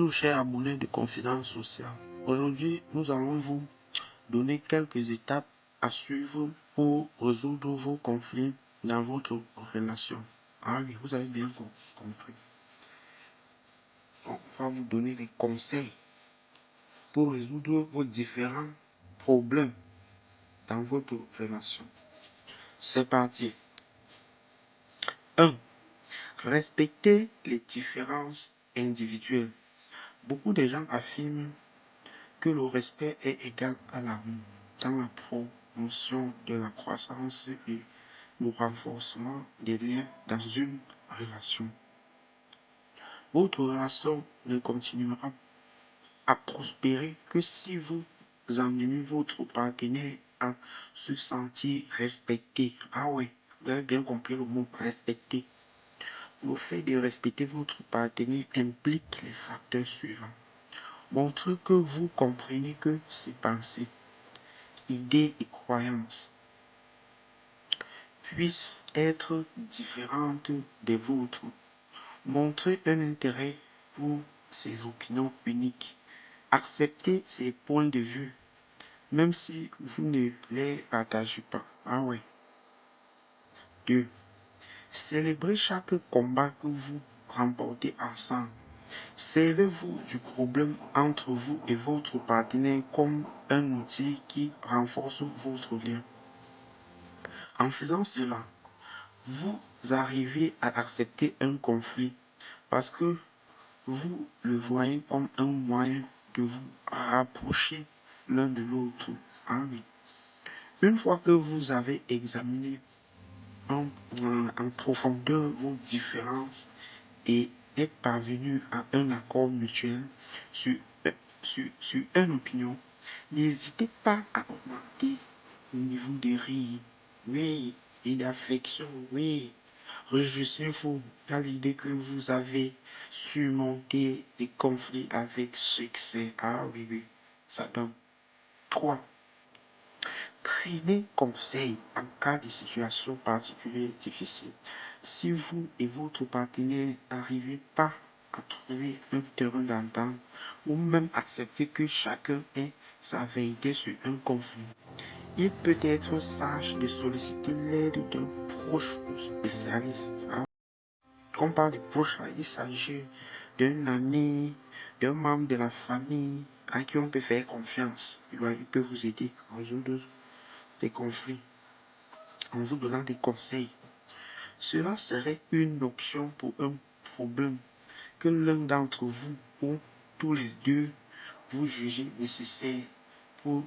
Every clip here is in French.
Bonjour chers abonnés de Confidence Sociale. Aujourd'hui, nous allons vous donner quelques étapes à suivre pour résoudre vos conflits dans votre relation. Ah oui, vous avez bien compris. On va vous donner des conseils pour résoudre vos différents problèmes dans votre relation. C'est parti. 1. Respectez les différences individuelles. Beaucoup de gens affirment que le respect est égal à l'amour dans la promotion de la croissance et le renforcement des liens dans une relation. Votre relation ne continuera à prospérer que si vous amenez votre partenaire à se sentir respecté. Ah ouais, vous avez bien compris le mot respecter. Le fait de respecter votre partenaire implique les facteurs suivants. Montrez que vous comprenez que ses pensées, idées et croyances puissent être différentes des vôtres. Montrez un intérêt pour ses opinions uniques. Acceptez ses points de vue, même si vous ne les partagez pas. Ah ouais. 2. Célébrez chaque combat que vous remportez ensemble. Servez-vous du problème entre vous et votre partenaire comme un outil qui renforce votre lien. En faisant cela, vous arrivez à accepter un conflit parce que vous le voyez comme un moyen de vous rapprocher l'un de l'autre. Ah oui. Une fois que vous avez examiné en profondeur vos différences et êtes parvenu à un accord mutuel sur une opinion, n'hésitez pas à augmenter le niveau de rire, oui, et d'affection, oui. Réjouissez-vous à l'idée que vous avez surmonté les conflits avec succès. Ah oui, oui, ça donne. 3. Prenez conseil en cas de situation particulière difficile. Si vous et votre partenaire n'arrivez pas à trouver un terrain d'entente ou même accepter que chacun ait sa vérité sur un conflit, il peut être sage de solliciter l'aide d'un proche ou spécialiste. Quand on parle de proche, il s'agit d'un ami, d'un membre de la famille à qui on peut faire confiance. Il peut vous aider à résoudre des conflits en vous donnant des conseils. Cela serait une option pour un problème que l'un d'entre vous ou tous les deux vous jugez nécessaire pour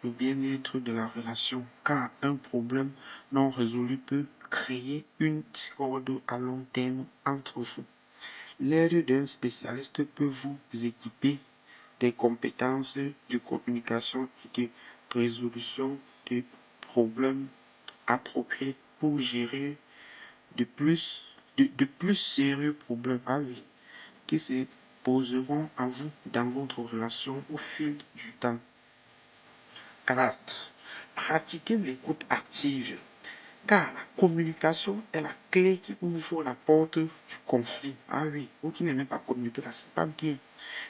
le bien-être de la relation, car un problème non résolu peut créer une discorde à long terme entre vous. L'aide d'un spécialiste peut vous équiper des compétences de communication et de résolution de problèmes appropriés pour gérer de plus sérieux problèmes à vie qui se poseront à vous dans votre relation au fil du temps. 4. Pratiquez l'écoute active, car la communication est la clé qui ouvre la porte du conflit. Ah oui, vous qui n'aimez pas communiquer, là, c'est pas bien.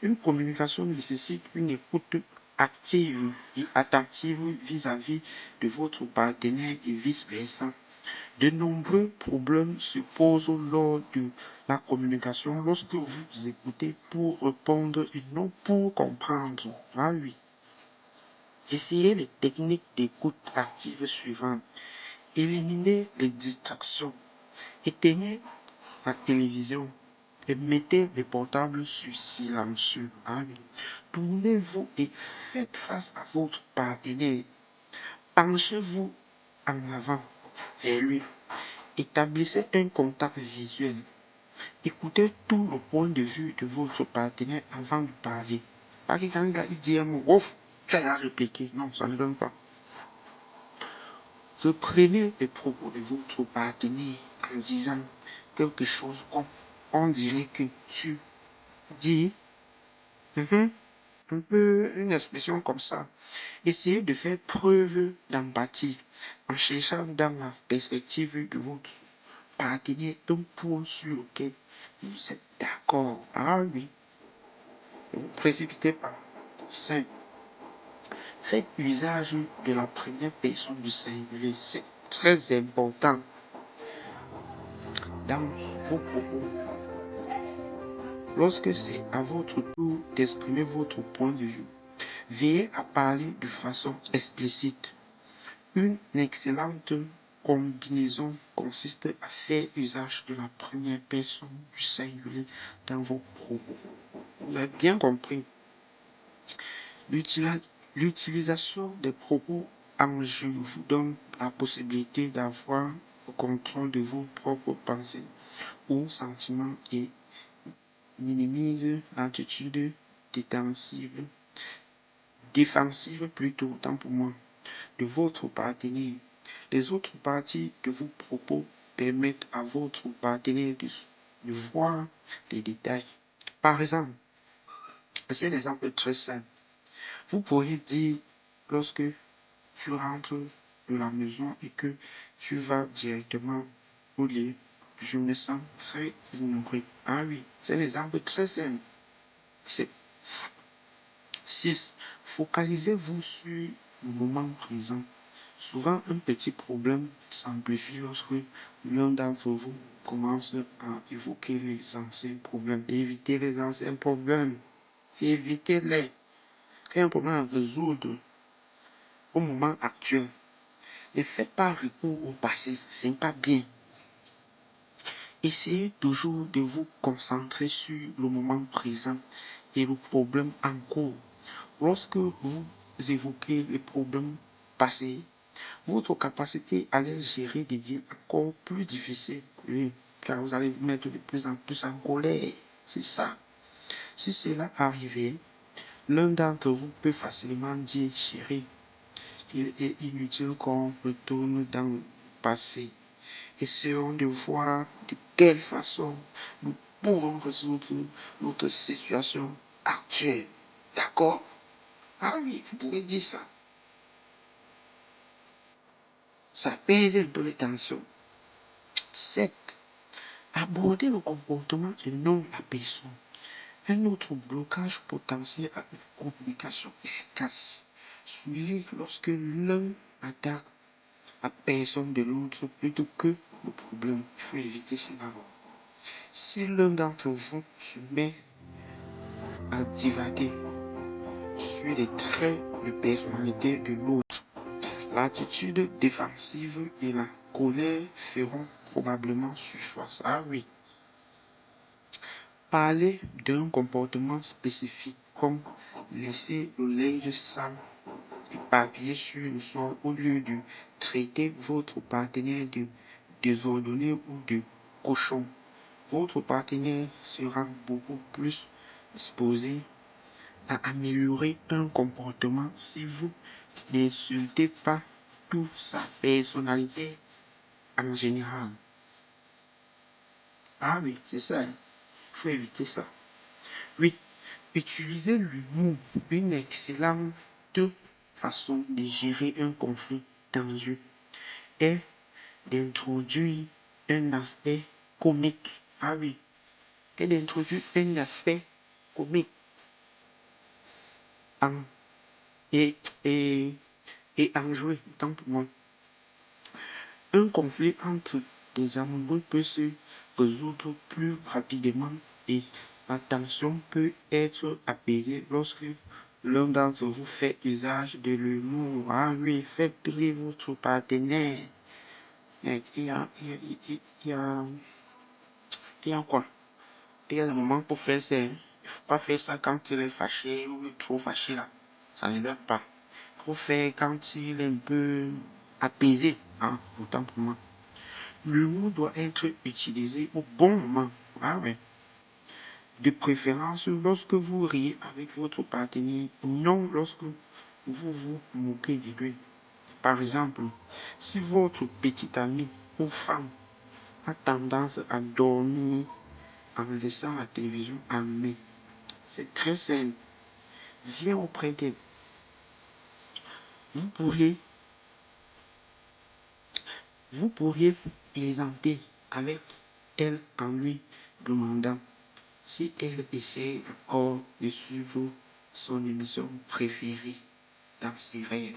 Une communication nécessite une écoute active et attentive vis-à-vis de votre partenaire et vice-versa. De nombreux problèmes se posent lors de la communication lorsque vous écoutez pour répondre et non pour comprendre. Ah oui. Essayez les techniques d'écoute active suivantes. Éliminez les distractions. Éteignez la télévision et mettez les portables sur silencieux. Ah oui. Tournez-vous et faites face à votre partenaire. Penchez-vous en avant vers lui. Établissez un contact visuel. Écoutez tout le point de vue de votre partenaire avant de parler. Pas que quand il dit un mot, ouf, tu as répliqué. Non, ça ne donne pas. Reprenez les propos de votre partenaire en disant quelque chose comme on dirait que tu dis, un peu une expression comme ça. Essayez de faire preuve d'empathie en cherchant dans la perspective de votre partenaire un point sur lequel vous êtes d'accord. Ah oui. Ne vous précipitez pas. 5. Faites usage de la première personne du singulier. C'est très important dans vos propos. Lorsque c'est à votre tour d'exprimer votre point de vue, veillez à parler de façon explicite. Une excellente combinaison consiste à faire usage de la première personne du singulier dans vos propos. Vous avez bien compris. L'utilisation des propos en jeu vous donne la possibilité d'avoir le contrôle de vos propres pensées ou sentiments et minimise l'attitude défensive plutôt, tant pour moi, de votre partenaire. Les autres parties de vos propos permettent à votre partenaire de voir les détails. Par exemple, c'est un exemple très simple. Vous pourriez dire, lorsque tu rentres de la maison et que tu vas directement au lit, je me sens très ignoré. Ah oui, c'est un exemple très simple. 6. Focalisez-vous sur le moment présent. Souvent, un petit problème s'amplifie lorsque l'un d'entre vous commence à évoquer les anciens problèmes. Évitez les anciens problèmes. Évitez-les. Il y a un problème à résoudre au moment actuel. Ne faites pas recours au passé. Ce n'est pas bien. Essayez toujours de vous concentrer sur le moment présent et le problème en cours. Lorsque vous évoquez les problèmes passés, votre capacité à les gérer devient encore plus difficile. Oui, car vous allez vous mettre de plus en plus en colère. C'est ça. Si cela arrivait, l'un d'entre vous peut facilement dire, chérie, il est inutile qu'on retourne dans le passé. Essayons de voir de quelle façon nous pouvons résoudre notre situation actuelle. D'accord? Ah oui, vous pouvez dire ça. Ça pèse un peu les tensions. 7. Aborder le comportement et non la personne. Un autre blocage potentiel à une communication efficace surgit lorsque l'un attaque la personne de l'autre plutôt que le problème. Il faut éviter cela. Si l'un d'entre vous se met à divaguer sur les traits de personnalité de l'autre, l'attitude défensive et la colère feront probablement surface. Ah oui. Parler d'un comportement spécifique comme laisser le linge sale éparpillé sur le sol au lieu de traiter votre partenaire de désordonné ou de cochon. Votre partenaire sera beaucoup plus disposé à améliorer un comportement si vous n'insultez pas toute sa personnalité en général. Ah oui, c'est ça. Il faut éviter ça. 8. Utiliser l'humour, une excellente façon de gérer un conflit tendu, est d'introduire un aspect comique. Ah oui, et d'introduire un aspect comique en, et, et, et en jouer, tant pour moi. Un conflit entre des amoureux peut se résoudre plus rapidement et la tension peut être apaisée lorsque l'un d'entre vous fait usage de l'humour. Ah oui, faites rire votre partenaire. Il y a, il y a, il y a, il y a quoi? Il y a des moments pour faire ça. Il ne faut pas faire ça quand il est fâché ou trop fâché là. Ça ne l'aide pas. Il faut faire quand il est un peu apaisé. Hein, autant pour moi. L'humour doit être utilisé au bon moment. Ah ouais. De préférence lorsque vous riez avec votre partenaire, non lorsque vous vous moquez de lui. Par exemple, si votre petite amie ou femme a tendance à dormir en laissant la télévision allumée, c'est très simple. Viens auprès d'elle. Vous pourriez, vous pourriez plaisanter avec elle en lui demandant si elle essaie encore de suivre son émission préférée dans ses rêves.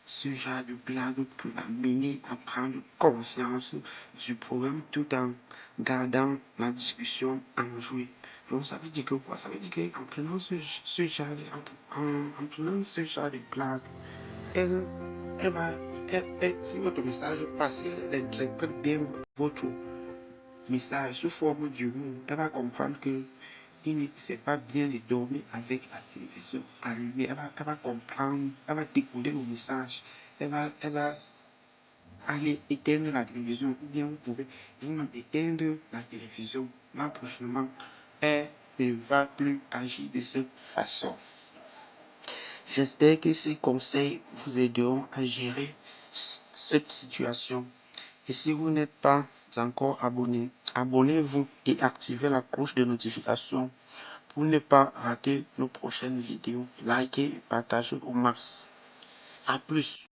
Ce genre de blague peut l'amener à prendre conscience du problème tout en gardant la discussion enjouée. Donc ça veut dire que quoi? Ça veut dire qu'en prenant en prenant ce genre de blague, elle, elle va, si votre message passe, elle interprète bien votre message sous forme d'humour. Elle va comprendre que c'est pas bien de dormir avec la télévision allumée. Elle va comprendre, elle va décoder le message. Elle va aller éteindre la télévision. Ou bien vous pouvez vous éteindre la télévision. Là, prochainement, elle ne va plus agir de cette façon. J'espère que ces conseils vous aideront à gérer cette situation. Et si vous n'êtes pas encore abonné, abonnez-vous et activez la cloche de notification pour ne pas rater nos prochaines vidéos. Likez et partagez au max. À plus.